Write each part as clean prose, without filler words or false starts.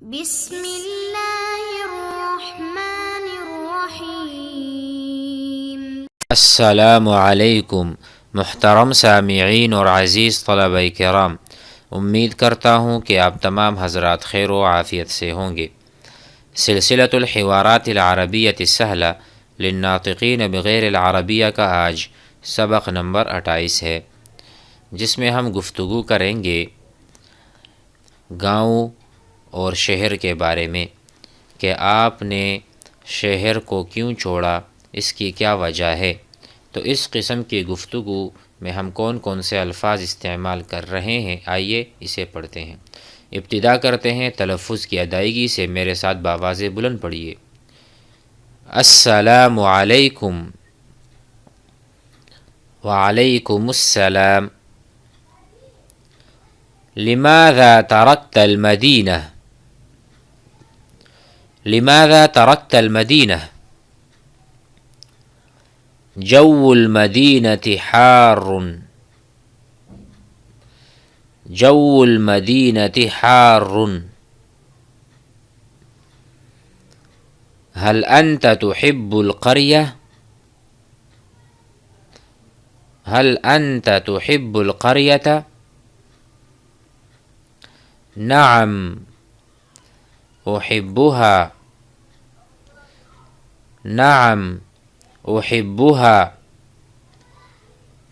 بسم اللہ الرحمن الرحیم۔ السلام علیکم محترم سامعین اور عزیز طلبہ کرام، امید کرتا ہوں کہ آپ تمام حضرات خیر و عافیت سے ہوں گے۔ سلسلۃ الحوارات العربیۃ السہلہ للناطقین بغیر العربیہ کا آج سبق نمبر 28 ہے، جس میں ہم گفتگو کریں گے گاؤں اور شہر کے بارے میں کہ آپ نے شہر کو کیوں چھوڑا، اس کی کیا وجہ ہے۔ تو اس قسم کی گفتگو میں ہم کون کون سے الفاظ استعمال کر رہے ہیں، آئیے اسے پڑھتے ہیں۔ ابتدا کرتے ہیں تلفظ کی ادائیگی سے، میرے ساتھ بآواز بلند پڑھیے۔ السلام علیکم، وعلیکم السلام۔ لماذا تركت المدینہ، لماذا تركت المدینہ۔ جو المدینة حار، جو المدینة حار۔ هل أنت تحب القرية، هل أنت تحب القرية؟ نعم أحبها، نعم أحبها،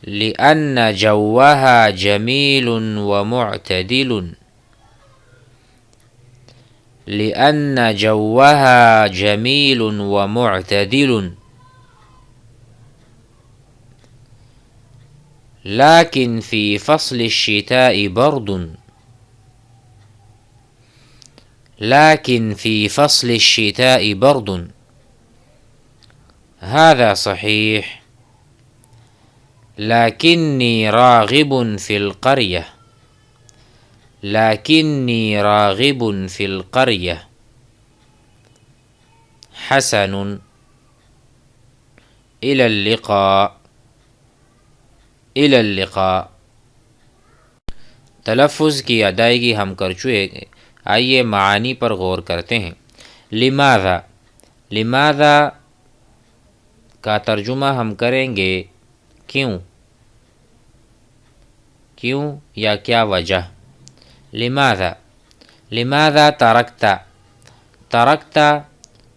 لأن جوها جميل ومعتدل، لأن جوها جميل ومعتدل، لكن في فصل الشتاء برد، لكن في فصل الشتاء برد۔ هذا صحيح، لكني راغب في القرية، لكني راغب في القرية۔ حسن، إلى اللقاء، إلى اللقاء۔ تلفظ کی ادائیگی ہم کر چکے، آئیے معانی پر غور کرتے ہیں۔ لماذا، لماذا کا ترجمہ ہم کریں گے کیوں، کیوں یا کیا وجہ۔ لماذا، لماذا ترکت، ترکت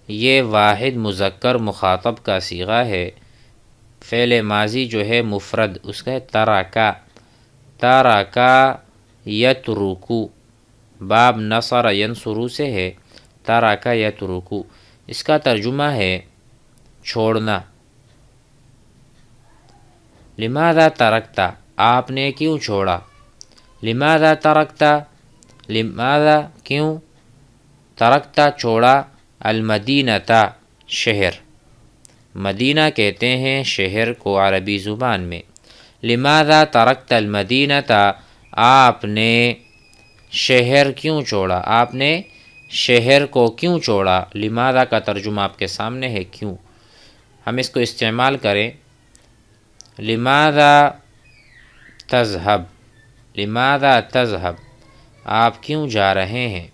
یہ واحد مذکر مخاطب کا صیغہ ہے، فعل ماضی جو ہے مفرد، اس کا ہے ترکا، ترکا یترکو، باب نصر ینصرو سے ہے، ترکا یترکو، اس کا ترجمہ ہے چھوڑنا۔ لماذا ترکت، آپ نے کیوں چھوڑا۔ لماذا ترکت، لماذا کیوں، ترکت چھوڑا، المدینۃ شہر، مدینہ کہتے ہیں شہر کو عربی زبان میں۔ لماذا ترکت المدینۃ، آپ نے شہر کیوں چھوڑا، آپ نے شہر کو کیوں چھوڑا۔ لماذا کا ترجمہ آپ کے سامنے ہے کیوں، ہم اس کو استعمال کریں۔ لماذا تذهب، لماذا تذهب، آپ کیوں جا رہے ہیں،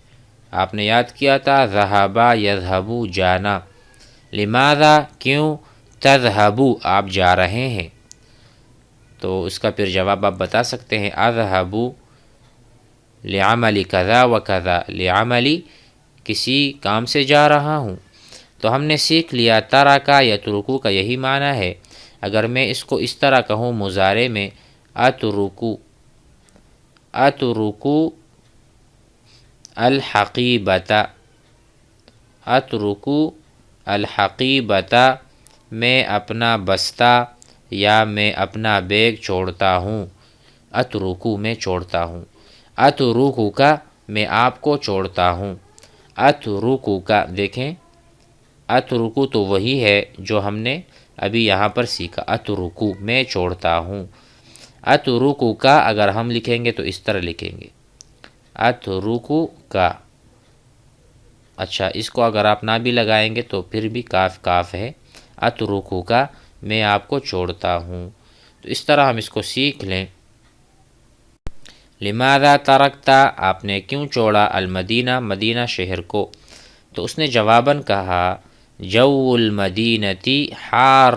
آپ نے یاد کیا تھا ذهب یذهب جانا، لماذا کیوں، تذهب آپ جا رہے ہیں، تو اس کا پھر جواب آپ بتا سکتے ہیں اذهب لعمل کذا و کذا، لعملی کسی کام سے جا رہا ہوں۔ تو ہم نے سیکھ لیا ترکا یترکو کا یہی معنی ہے۔ اگر میں اس کو اس طرح کہوں مضارع میں، اترکو، اترکو الحقیبۃ، اترکو الحقیبۃ، میں اپنا بستہ یا میں اپنا بیگ چھوڑتا ہوں، اترکو میں چھوڑتا ہوں، اترکو کا میں آپ کو چھوڑتا ہوں، اترکو کا دیکھیں، اترکو تو وہی ہے جو ہم نے ابھی یہاں پر سیکھا، اترکو میں چھوڑتا ہوں۔ اترکو کا اگر ہم لکھیں گے تو اس طرح لکھیں گے، اترکو کا، اچھا اس کو اگر آپ نہ بھی لگائیں گے تو پھر بھی کاف کاف ہے، اترکو کا میں آپ کو چھوڑتا ہوں۔ تو اس طرح ہم اس کو سیکھ لیں۔ لماذا ترکتا آپ نے کیوں چھوڑا المدینہ مدینہ شہر کو؟ تو اس نے جواباً کہا جو المدینتی حار،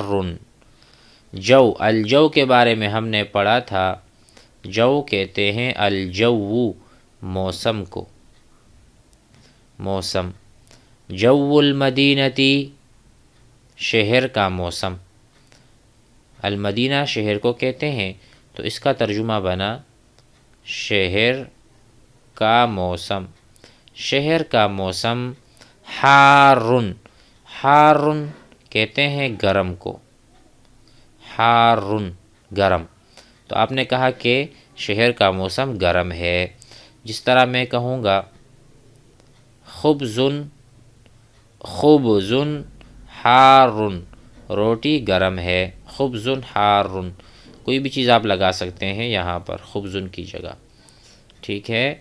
جو الجو کے بارے میں ہم نے پڑھا تھا، جو کہتے ہیں الجو موسم کو، موسم، جو المدینتی شہر کا موسم، المدینہ شہر کو کہتے ہیں، تو اس کا ترجمہ بنا شہر کا موسم، شہر کا موسم حارن، حارن کہتے ہیں گرم کو، حارن گرم، تو آپ نے کہا کہ شہر کا موسم گرم ہے۔ جس طرح میں کہوں گا خبزن، خبزن حارن، روٹی گرم ہے، خبزن حارن، کوئی بھی چیز آپ لگا سکتے ہیں یہاں پر خبزن کی جگہ، ٹھیک ہے۔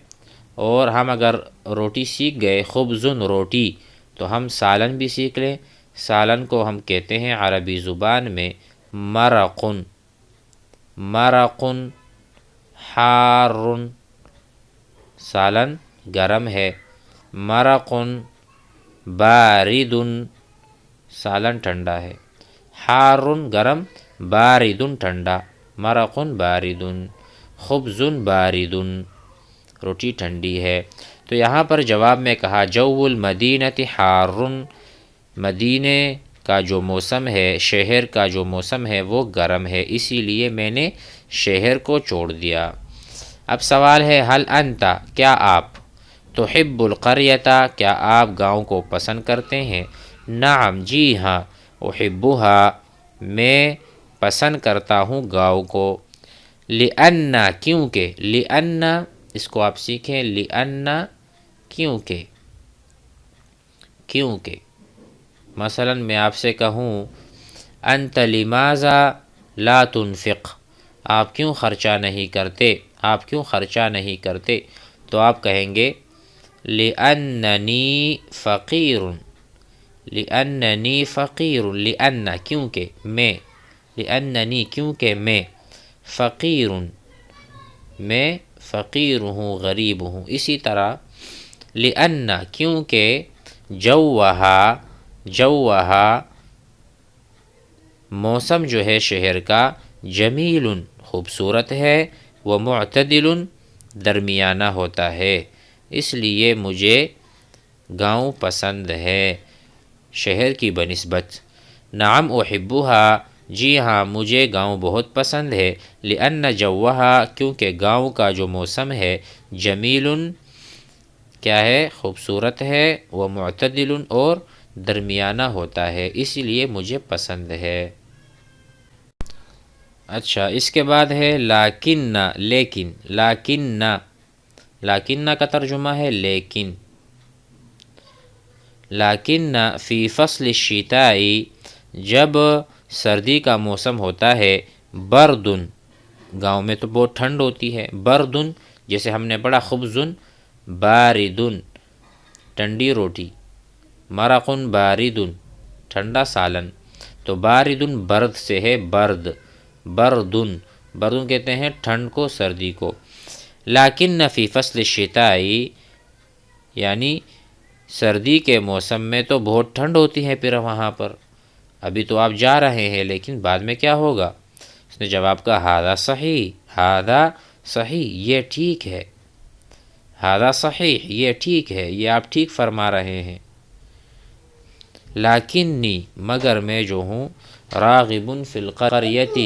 اور ہم اگر روٹی سیکھ گئے خبزن روٹی، تو ہم سالن بھی سیکھ لیں، سالن کو ہم کہتے ہیں عربی زبان میں مرقن، مرقن حارن، سالن گرم ہے، مرقن باردن، سالن ٹھنڈا ہے، حارن گرم، باردن ٹھنڈا، مرقن باردن، خبزن باردن، روٹی ٹھنڈی ہے۔ تو یہاں پر جواب میں کہا جو المدینۃ حارن، مدینے کا جو موسم ہے، شہر کا جو موسم ہے وہ گرم ہے، اسی لیے میں نے شہر کو چھوڑ دیا۔ اب سوال ہے حل انت، کیا آپ، تحب القریۃ، کیا آپ گاؤں کو پسند کرتے ہیں؟ نعم جی ہاں، احبھا میں پسند کرتا ہوں گاؤں کو، لأن کیونکہ، لأن اس کو آپ سیکھیں، لأن کیونکہ، کیونکہ مثلا میں آپ سے کہوں انت لماذا لا تنفق، آپ کیوں خرچہ نہیں کرتے، آپ کیوں خرچہ نہیں کرتے، تو آپ کہیں گے لأننی فقیر، لأننی فقیر، لأن کیونکہ میں، لأننی کیونکہ میں، فقیر میں فقیر ہوں، غریب ہوں۔ اسی طرح لأن کیونکہ جوہا، جوہا موسم جو ہے شہر کا، جمیل خوبصورت ہے، ومعتدل درمیانہ ہوتا ہے، اس لیے مجھے گاؤں پسند ہے شہر کی بنسبت۔ نعم احبھا جی ہاں مجھے گاؤں بہت پسند ہے، لأن جوہا کیونکہ گاؤں کا جو موسم ہے، جمیل کیا ہے، خوبصورت ہے، ومعتدل اور درمیانہ ہوتا ہے، اسی لیے مجھے پسند ہے۔ اچھا اس کے بعد ہے لیکن، لیکن، لیکن، لیکن کا ترجمہ ہے لیکن، لیکن فی فصل الشتاء جب سردی کا موسم ہوتا ہے، بردن گاؤں میں تو بہت ٹھنڈ ہوتی ہے، بردن جیسے ہم نے پڑھا خبزن باردن ٹھنڈی روٹی، مرقن باردن ٹھنڈا سالن، تو باردن برد سے ہے، برد، بردن، بردن کہتے ہیں ٹھنڈ کو، سردی کو۔ لیکن فی فصل الشتاء یعنی سردی کے موسم میں تو بہت ٹھنڈ ہوتی ہے، پھر وہاں پر ابھی تو آپ جا رہے ہیں، لیکن بعد میں کیا ہوگا؟ اس نے جواب کہا ھذا صحیح، ھذا صحیح، یہ ٹھیک ہے، ھذا صحیح یہ ٹھیک ہے، یہ آپ ٹھیک فرما رہے ہیں۔ لیکنی مگر میں جو ہوں، راغب فی القریۃ،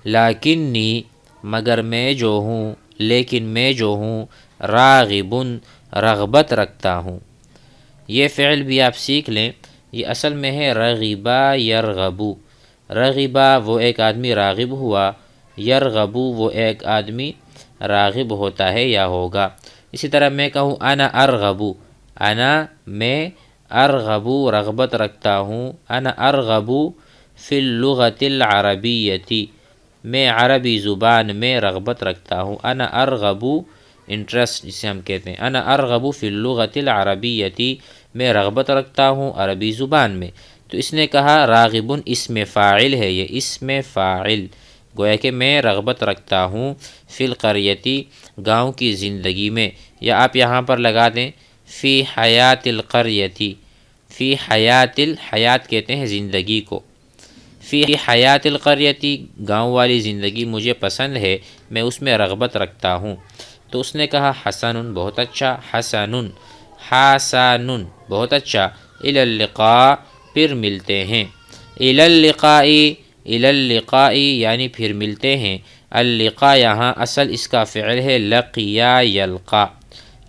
لیکنی مگر میں جو ہوں، لیکن میں جو ہوں، راغب رغبت رکھتا ہوں۔ یہ فعل بھی آپ سیکھ لیں، یہ اصل میں ہے رغبا یرغبو، رغبا وہ ایک آدمی راغب ہوا، یرغبو وہ ایک آدمی راغب ہوتا ہے یا ہوگا۔ اسی طرح میں کہوں انا ارغبو، انا میں، ارغبو رغبت رکھتا ہوں، انا ارغبو فی اللغۃ العربیۃ میں عربی زبان میں رغبت رکھتا ہوں، انا ارغبو انٹرسٹ جسے ہم کہتے ہیں، انا ارغبو فی اللغۃ العربیۃ میں رغبت رکھتا ہوں عربی زبان میں۔ تو اس نے کہا راغبن اسم فاعل ہے، یہ اسم فاعل، گویا کہ میں رغبت رکھتا ہوں فی القریتی گاؤں کی زندگی میں، یا آپ یہاں پر لگا دیں فی حیات القریتی، فی حیات الحیات کہتے ہیں زندگی کو، فی حیات القریتی گاؤں والی زندگی مجھے پسند ہے، میں اس میں رغبت رکھتا ہوں۔ تو اس نے کہا حسن بہت اچھا، حسن حسن بہت اچھا، الی اللقاء پھر ملتے ہیں، الی اللقاء الی اللقاء یعنی پھر ملتے ہیں، اللقاء یہاں اصل اس کا فعل ہے لقیا یلقا،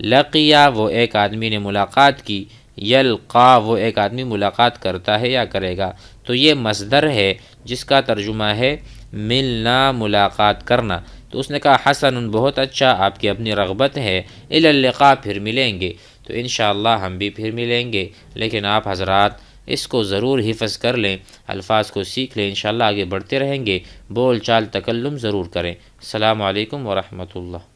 لقیا وہ ایک آدمی نے ملاقات کی، یلقا وہ ایک آدمی ملاقات کرتا ہے یا کرے گا، تو یہ مصدر ہے جس کا ترجمہ ہے ملنا، ملاقات کرنا۔ تو اس نے کہا حسن بہت اچھا، آپ کی اپنی رغبت ہے، الی اللقاء پھر ملیں گے، تو انشاءاللہ ہم بھی پھر ملیں گے، لیکن آپ حضرات اس کو ضرور حفظ کر لیں، الفاظ کو سیکھ لیں، انشاءاللہ آگے بڑھتے رہیں گے، بول چال تکلم ضرور کریں۔ السلام علیکم ورحمۃ اللہ۔